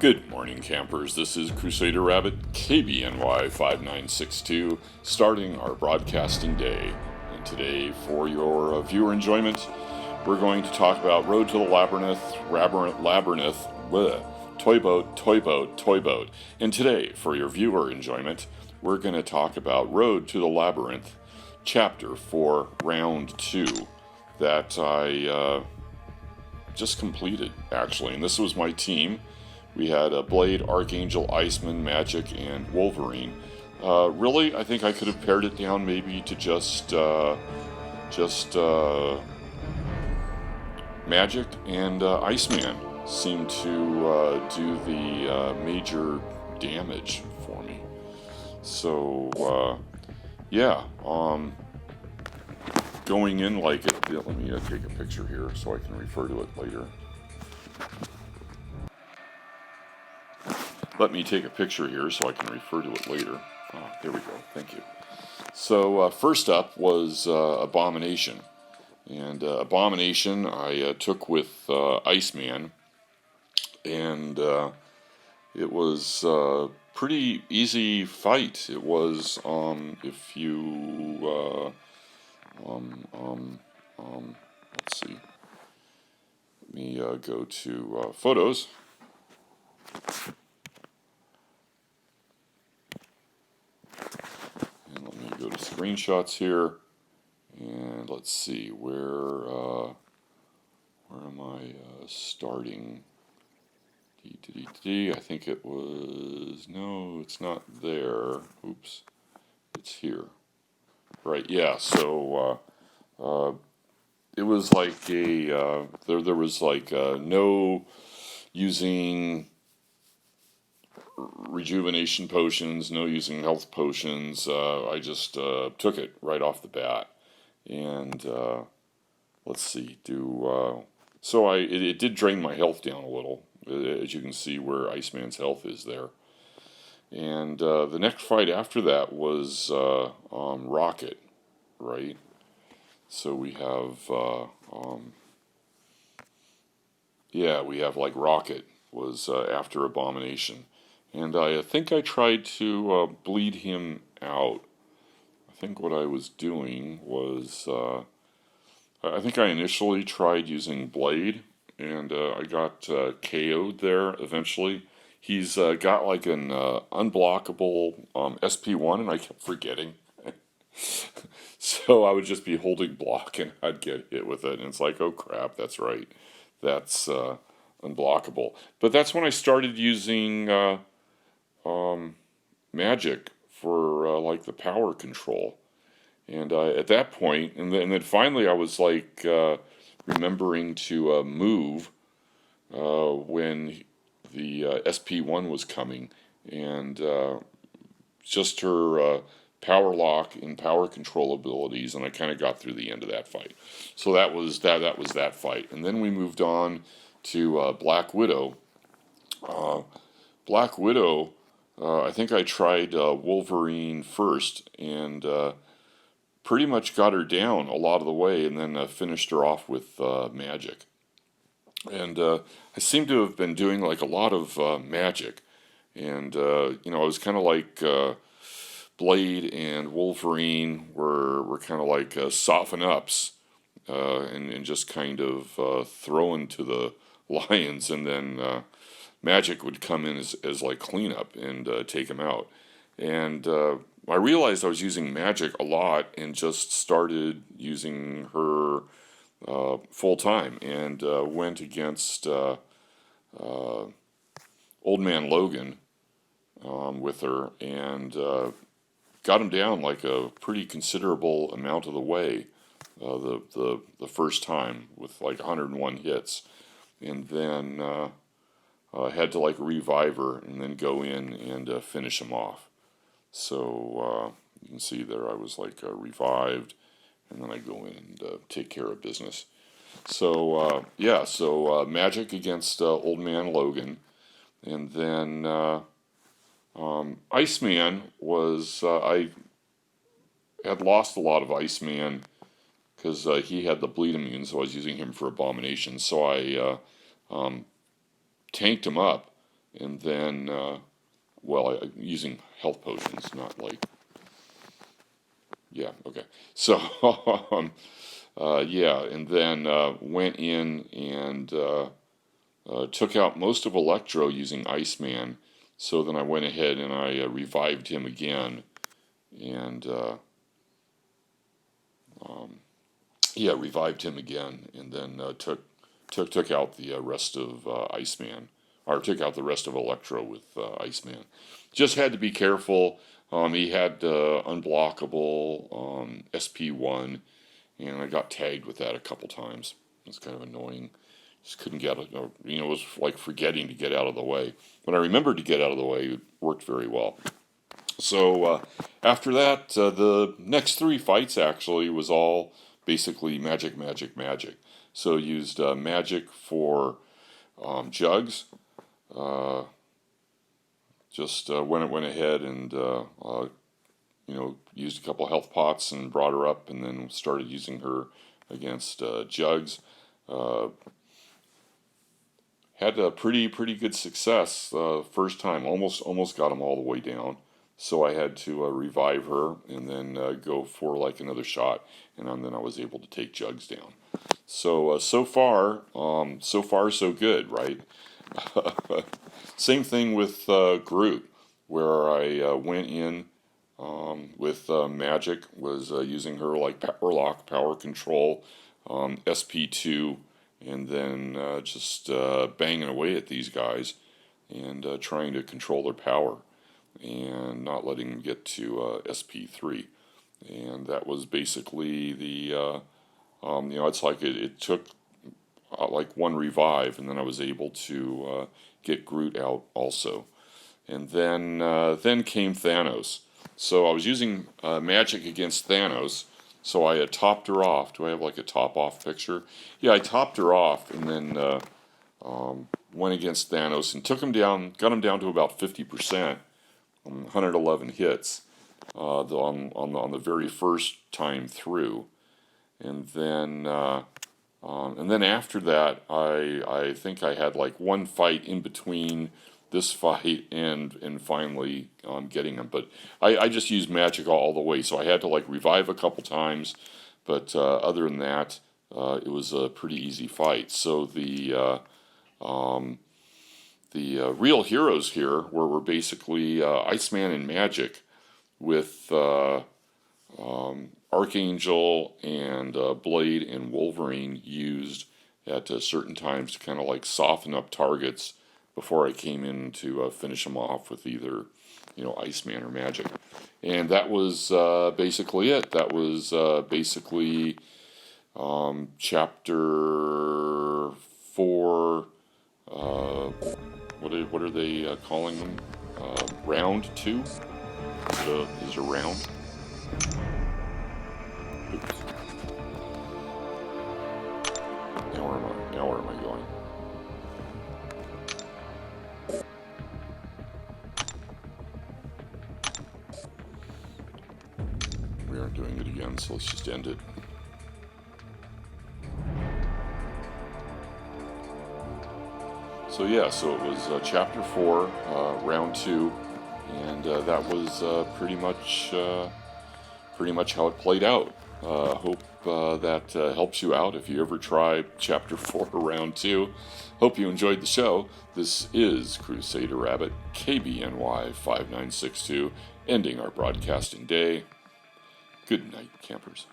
Good morning, campers. This is Crusader Rabbit, KBNY 5962, starting our broadcasting day. And today, for your viewer enjoyment, we're going to talk about Road to the Labyrinth, Toy Boat. And today, for your viewer enjoyment, we're going to talk about Road to the Labyrinth Chapter 4, Round 2, that I just completed, actually. And this was my team. We had a Blade, Archangel, Iceman, Magic, and Wolverine. Really, I think I could have pared it down maybe to just Magic and Iceman seemed to do the major damage for me. So, yeah, going in like it. Let me take a picture here so I can refer to it later. Let me take a picture here so I can refer to it later. There we go. Thank you. So first up was Abomination. And Abomination I took with Iceman. And it was a pretty easy fight. It was, if you, let's see. Let me go to photos. Go to screenshots here, and let's see where am I starting? I think it was no, it's not there. Oops, it's here. Right? Yeah. So it was like a there was like no using rejuvenation potions, no using health potions. I just took it right off the bat, and let's see. So it did drain my health down a little, as you can see where Iceman's health is there. And the next fight after that was Rocket, right? So we have we have like Rocket was after Abomination. And I think I tried to bleed him out. I think what I was doing was, I think I initially tried using Blade, and I got KO'd there eventually. He's got like an unblockable SP1, and I kept forgetting. So I would just be holding block, and I'd get hit with it, and it's like, oh crap, that's right. That's unblockable. But that's when I started using Magic for like the power control, and at that point, and then finally I was like remembering to move when the SP1 was coming, and just her power lock and power control abilities, and I kind of got through the end of that fight. So that was that fight, and then we moved on to Black Widow. Black Widow. I think I tried Wolverine first, and pretty much got her down a lot of the way, and then finished her off with Magic. And I seem to have been doing like a lot of Magic, and I was kind of like Blade and Wolverine were kind of like soften ups, and just kind of thrown to the lions, and then Magic would come in as like cleanup and take him out. And I realized I was using Magic a lot and just started using her full time, and went against Old Man Logan with her, and got him down like a pretty considerable amount of the way the first time with like 101 hits, and then had to like revive her and then go in and finish him off. So you can see there I was like revived, and then I go in and take care of business. So Magic against Old Man Logan, and then Iceman was I had lost a lot of Iceman because he had the bleed immune, so I was using him for Abomination. So I tanked him up and then, using health potions, not like, yeah, okay. So, and then went in and took out most of Electro using Iceman. So then I went ahead and I revived him again, and revived him again, and then took out the rest of Iceman, or took out the rest of Electro with Iceman. Just had to be careful. He had unblockable SP1, and I got tagged with that a couple times. It's kind of annoying. Just couldn't get it. It was like forgetting to get out of the way. When I remembered to get out of the way, it worked very well. So after that, the next 3 fights actually was all basically magic, magic, magic. So used magic for jugs. Went ahead and used a couple health pots and brought her up, and then started using her against jugs. Had a pretty good success first time. Almost got them all the way down. So I had to revive her and then go for like another shot, and then I was able to take jugs down. So so far so good, right? Same thing with Groot, where I went in with magic, was using her like power lock, power control, SP2, and then just banging away at these guys and trying to control their power and not letting them get to SP3. And that was basically the, it's like it took like one revive, and then I was able to get Groot out also. And then came Thanos. So I was using magic against Thanos, so I had topped her off. Do I have like a top-off picture? Yeah, I topped her off, and then went against Thanos and took him down, got him down to about 50%, 111 hits on the very first time through. And then after that, I think I had like one fight in between this fight and finally getting him. But I just used magic all the way, so I had to like revive a couple times. But other than that, it was a pretty easy fight. So the real heroes here were basically Iceman and Magic, with Archangel and Blade and Wolverine used at certain times to kind of like soften up targets before I came in to finish them off with either, Iceman or Magic. And that was basically it. That was basically chapter 4. What are they calling them? Round 2? Is it a round? Oops. Now where am I going? We aren't doing it again, so let's just end it. So yeah, so it was chapter 4, round 2, and that was pretty much how it played out. Hope that helps you out if you ever try chapter 4 or round 2. Hope you enjoyed the show. This is Crusader Rabbit, KBNY 5962, ending our broadcasting day. Good night, campers.